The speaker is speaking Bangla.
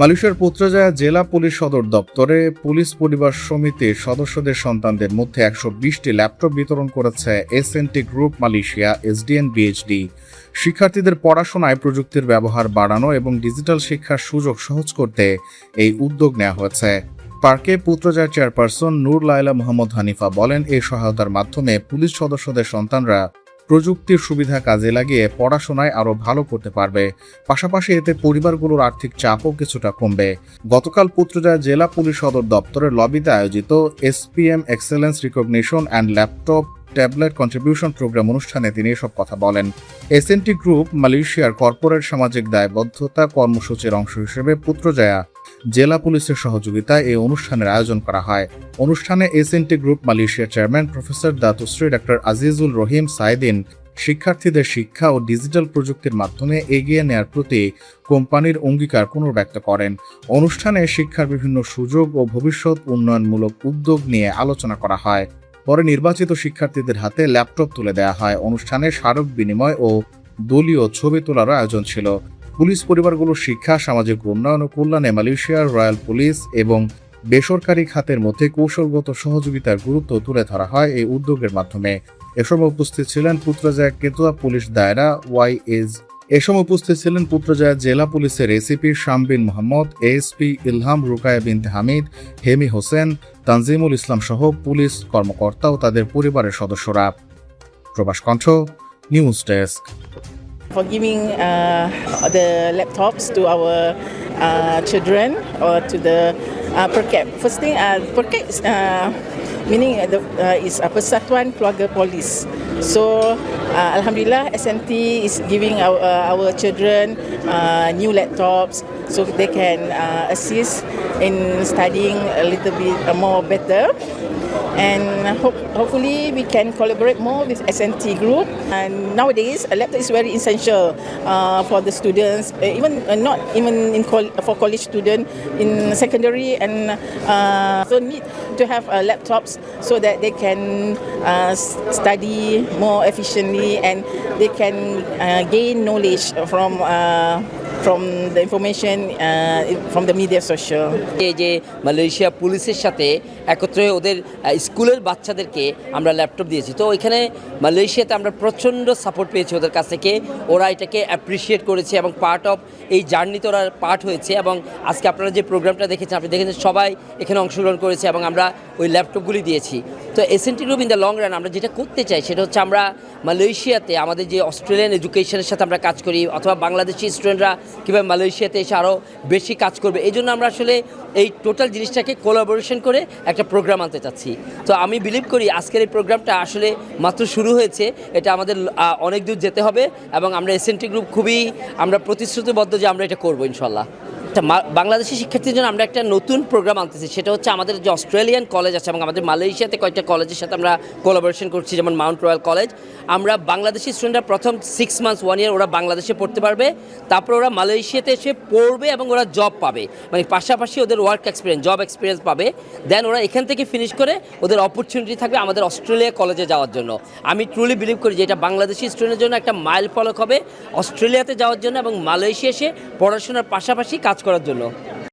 মালয়েশিয়ার পুত্রজায়া জেলা পুলিশ সদর দপ্তরে পুলিশ পরিবার সমিতির সদস্যদের সন্তানদের মধ্যে 120টি ল্যাপটপ বিতরণ করেছে SNT group Malaysia SDN BHD. শিক্ষার্থীদের পড়াশোনায় প্রযুক্তির ব্যবহার বাড়ানো এবং ডিজিটাল শিক্ষার সুযোগ সহজ করতে এই উদ্যোগ নেওয়া হয়েছে। পার্কে পুত্রজায়ার চেয়ারপারসন নূর লায়লা মোহাম্মদ হানিফা বলেন, এই সহায়তার মাধ্যমে পুলিশ সদস্যদের সন্তানরা প্রযুক্তির সুবিধা কাজে লাগিয়ে পড়াশোনায় আরও ভালো করতে পারবে। পাশাপাশি এতে পরিবারগুলোর আর্থিক চাপও কিছুটা কমবে। গতকাল পুত্রজায়া জেলা পুলিশ সদর দপ্তরের লবিতে আয়োজিত SPM excellence recognition and laptop tablet contribution programme অনুষ্ঠানে তিনি এসব কথা বলেন। এসএনটি গ্রুপ মালয়েশিয়ার কর্পোরেট সামাজিক দায়বদ্ধতা কর্মসূচির অংশ হিসেবে পুত্রজায়া জেলা পুলিশের সহযোগিতায় এই অনুষ্ঠানের আয়োজন করা হয়। অনুষ্ঠানে এসএনটি গ্রুপ মালয়েশিয়ার চেয়ারম্যান প্রফেসর দাতুশ্রী ডক্টর আজিজুল রহিম সাইদিন শিক্ষার্থীদের শিক্ষা ও ডিজিটাল প্রযুক্তির মাধ্যমে এগিয়ে নেয়ার প্রতি কোম্পানির অঙ্গীকার পুনর্ব্যক্ত করেন। অনুষ্ঠানে শিক্ষার বিভিন্ন সুযোগ ও ভবিষ্যৎ উন্নয়নমূলক উদ্যোগ নিয়ে আলোচনা করা হয়। পরে নির্বাচিত শিক্ষার্থীদের হাতে ল্যাপটপ তুলে দেওয়া হয়। অনুষ্ঠানে স্মারক বিনিময় ও দলীয় ছবি তোলারও আয়োজন ছিল। পুলিশ পরিবারগুলোর শিক্ষা, সামাজিক উন্নয়ন ও কল্যাণে মালয়েশিয়ার রয়্যাল পুলিশ এবং বেসরকারি খাতের মধ্যে কৌশলগত সহযোগিতার গুরুত্ব তুলে ধরা হয় এই উদ্যোগের মাধ্যমে। এসব উপস্থিত ছিলেন পুত্রজায়া কেতুয়া পুলিশ দায়রা ওয়াইএস। উপস্থিত ছিলেন পুত্রজায়া জেলা পুলিশের এসিপি শামবিন মোহাম্মদ, এএসপি ইলহাম রুকায়া বিনতে হামিদ, হেমি হোসেন, তানজিমুল ইসলাম সহ পুলিশ কর্মকর্তা ও তাদের পরিবারের সদস্যরা। প্রবাস কণ্ঠ, news desk. For giving the laptops to our children or to the PERCAP. First thing, PERCAP is meaning is Persatuan Keluarga Polis. So Alhamdulillah, SNT is giving our children new laptops so they can assist in studying a little bit more better. And hopefully we can collaborate more with SNT Group. And nowadays, a laptop is very essential for the students, even not even for college students, in secondary, and so need to have laptops so that they can study more efficiently and they can gain knowledge from the information from the media social. এই যে মালয়েশিয়া পুলিশের সাথে একত্রে ওদের স্কুলের বাচ্চাদেরকে আমরা ল্যাপটপ দিয়েছি, তো ওইখানে মালয়েশিয়াতে আমরা প্রচণ্ড সাপোর্ট পেয়েছি ওদের কাছ থেকে। ওরা এটাকে অ্যাপ্রিসিয়েট করেছে এবং পার্ট অফ এই জার্নিতে ওরা পার্ট হয়েছে। এবং আজকে আপনারা যে প্রোগ্রামটা দেখেছেন, আপনি দেখেছেন সবাই এখানে অংশগ্রহণ করেছে এবং আমরা ওই ল্যাপটপগুলি দিয়েছি। তো SNT group in the long run আমরা যেটা করতে চাই সেটা হচ্ছে আমরা মালয়েশিয়াতে আমাদের যে অস্ট্রেলিয়ান এডুকেশনের সাথে আমরা কাজ করি, অথবা বাংলাদেশি স্টুডেন্টরা কীভাবে মালয়েশিয়াতে এসে আরও বেশি কাজ করবে, এই জন্য আমরা আসলে এই টোটাল জিনিসটাকে কোলাবোরেশন করে একটা প্রোগ্রাম আনতে চাচ্ছি। তো আমি বিলিভ করি আজকের এই প্রোগ্রামটা আসলে মাত্র শুরু হয়েছে, এটা আমাদের অনেক দূর যেতে হবে এবং আমরা এসএনটি গ্রুপ খুবই আমরা প্রতিশ্রুতিবদ্ধ যে আমরা এটা করবো ইনশাল্লাহ। বাংলাদেশি শিক্ষার্থীর জন্য আমরা একটা নতুন প্রোগ্রাম আনতেছি, সেটা হচ্ছে আমাদের যে অস্ট্রেলিয়ান কলেজ আছে এবং আমাদের মালয়েশিয়াতে কয়েকটা কলেজের সাথে আমরা কোলাবোরেশন করছি, যেমন মাউন্ট রয়্যাল কলেজ। আমরা বাংলাদেশি স্টুডেন্টরা প্রথম 6 মান্থস 1 ইয়ার ওরা বাংলাদেশে পড়তে পারবে, তারপর ওরা মালয়েশিয়াতে এসে পড়বে এবং ওরা জব পাবে, মানে পাশাপাশি ওদের ওয়ার্ক এক্সপিরিয়েন্স, জব এক্সপিরিয়েন্স পাবে। দেন ওরা এখান থেকে ফিনিশ করে ওদের অপরচুনিটি থাকবে আমাদের অস্ট্রেলিয়া কলেজে যাওয়ার জন্য। আমি ট্রুলি বিলিভ করি যে এটা বাংলাদেশি স্টুডেন্টের জন্য একটা মাইল ফলক হবে অস্ট্রেলিয়াতে যাওয়ার জন্য এবং মালয়েশিয়া এসে পড়াশোনার পাশাপাশি কাজ করার জন্য।